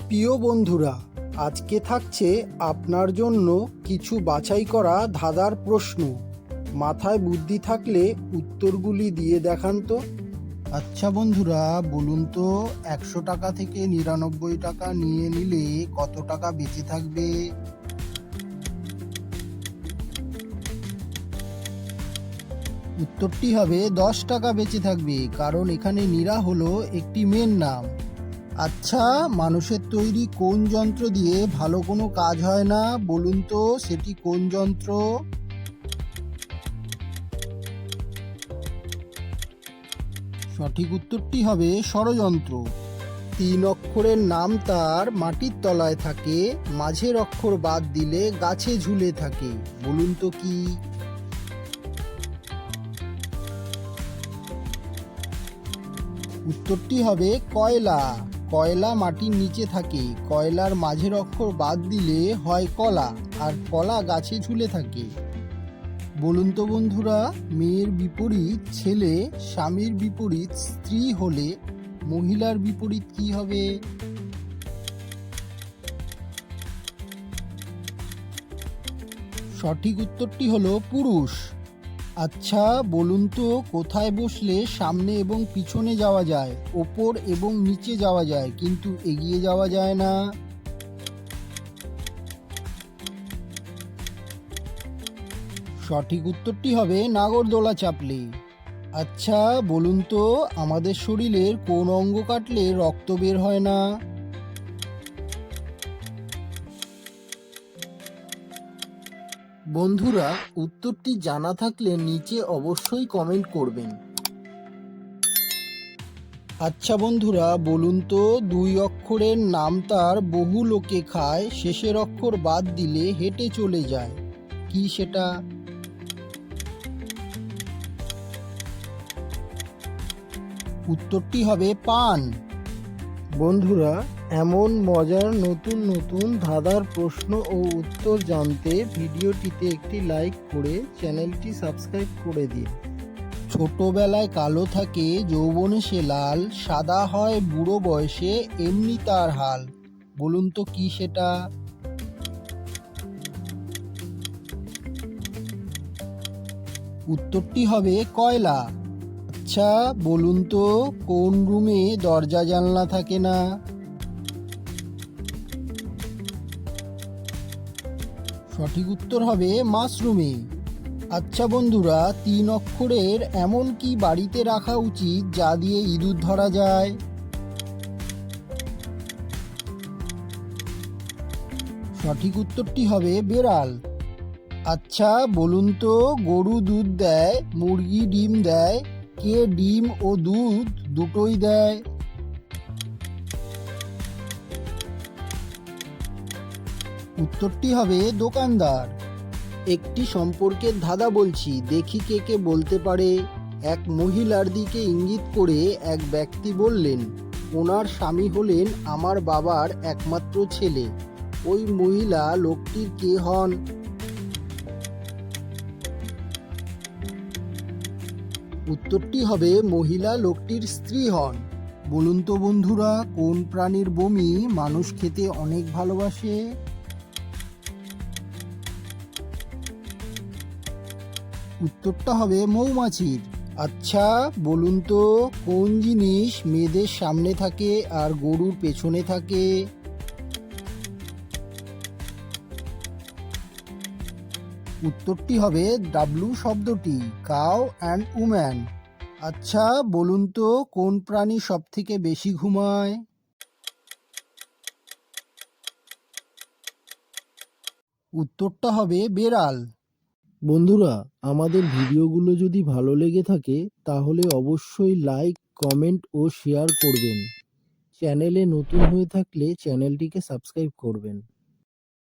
প্রিয় বন্ধুরা, আজকে থাকছে আপনার জন্য কিছু বাছাই করা ধাঁধার প্রশ্ন। মাথায় বুদ্ধি থাকলে উত্তরগুলি দিয়ে দেখান তো। আচ্ছা বন্ধুরা, বলুন তো 100 টাকা থেকে 99 টাকা নিয়ে নিলে কত টাকা বেঁচে থাকবে? উত্তরটি হবে 10 টাকা বেঁচে থাকবে, কারণ এখানে নীরা হলো একটি মেয়ের নাম। আচ্ছা, মানুষের তৈরি কোন যন্ত্র দিয়ে ভালো কোনো কাজ হয় না? বলুন তো সেটি কোন যন্ত্র? সঠিক উত্তরটি হবে ষড়যন্ত্র। 3 অক্ষরের নাম তার মাটির তলায় থাকে, মাঝের অক্ষর বাদ দিলে গাছে ঝুলে থাকে। বলুন তো কি? উত্তরটি হবে কয়লা। কয়লা মাটির নিচে থাকে, কয়লার মাঝের অক্ষর বাদ দিলে হয় কলা, আর কলা গাছে ঝুলে থাকে। বলুন তো বন্ধুরা, মেয়ের বিপরীত ছেলে, স্বামীর বিপরীত স্ত্রী হলে মহিলার বিপরীত কি হবে? সঠিক উত্তরটি হলো পুরুষ। আচ্ছা বলুন তো, কোথায় বসলে সামনে এবং পিছনে যাওয়া যায়, ওপর এবং নিচে যাওয়া যায়, কিন্তু এগিয়ে যাওয়া যায় না? সঠিক উত্তরটি হবে নাগরদোলা চাপলে। আচ্ছা বলুন তো, আমাদের শরীরের কোন অঙ্গ কাটলে রক্ত বের হয় না? বন্ধুরা, উত্তরটি জানা থাকলে নিচে অবশ্যই কমেন্ট করবেন। আচ্ছা বন্ধুরা, বলুন তো 2 অক্ষরের নাম তার বহু লোকে খায়, শেষের অক্ষর বাদ দিলে হেঁটে চলে যায়, কি সেটা? উত্তরটি হবে পান। বন্ধুরা, এমন মজার নতুন নতুন ধাঁধার প্রশ্ন ও উত্তর জানতে ভিডিওটিতে একটি লাইক করে চ্যানেলটি সাবস্ক্রাইব করে দিন। ছোটবেলায় কালো থাকে, যৌবনে সে লাল, সাদা হয় বুড়ো বয়সে, এমনি তার হাল। বলুন তো কি সেটা? উত্তরটি হবে কয়লা। আচ্ছা বলুন তো, কোন রুমে দরজা জানলা থাকে না? সঠিক উত্তর হবে মাশরুমে। আচ্ছা বন্ধুরা, 3 অক্ষরের এমন কি বাড়িতে রাখা উচিত যা দিয়ে ইঁদুর ধরা যায়? সঠিক উত্তরটি হবে বেড়াল। আচ্ছা বলুন তো, গরু দুধ দেয়, মুরগি ডিম দেয়, কে ডিম ও দুধ দুটোই দেয়? উত্তরটি হবে দোকানদার। একটি সম্পর্কের ধাঁধা বলছি, দেখি কে কে বলতে পারে। এক মহিলার দিকে ইঙ্গিত করে এক ব্যক্তি বললেন, ওনার স্বামী হলেন আমার বাবার একমাত্র ছেলে। ওই মহিলা লোকটির কে হন? উত্তরটি হবে মহিলা লোকটির স্ত্রী হন। বলুন তো বন্ধুরা, কোন প্রাণীর বমি মানুষ খেতে অনেক ভালোবাসে? উত্তরটা হবে মৌমাছির। আচ্ছা বলুন তো, কোন জিনিস মেয়েদের সামনে থাকে আর গরুর পেছনে থাকে? উত্তরটি হবে ডাব্লু শব্দটি, কাউ অ্যান্ড উম্যান। আচ্ছা বলুন তো, কোন প্রাণী সব থেকে বেশি ঘুমায়? উত্তরটা হবে বেড়াল। বন্ধুরা, আমাদের ভিডিওগুলো যদি ভালো লেগে থাকে তাহলে অবশ্যই লাইক, কমেন্ট ও শেয়ার করবেন। চ্যানেলে নতুন হয়ে থাকলে চ্যানেলটিকে সাবস্ক্রাইব করবেন।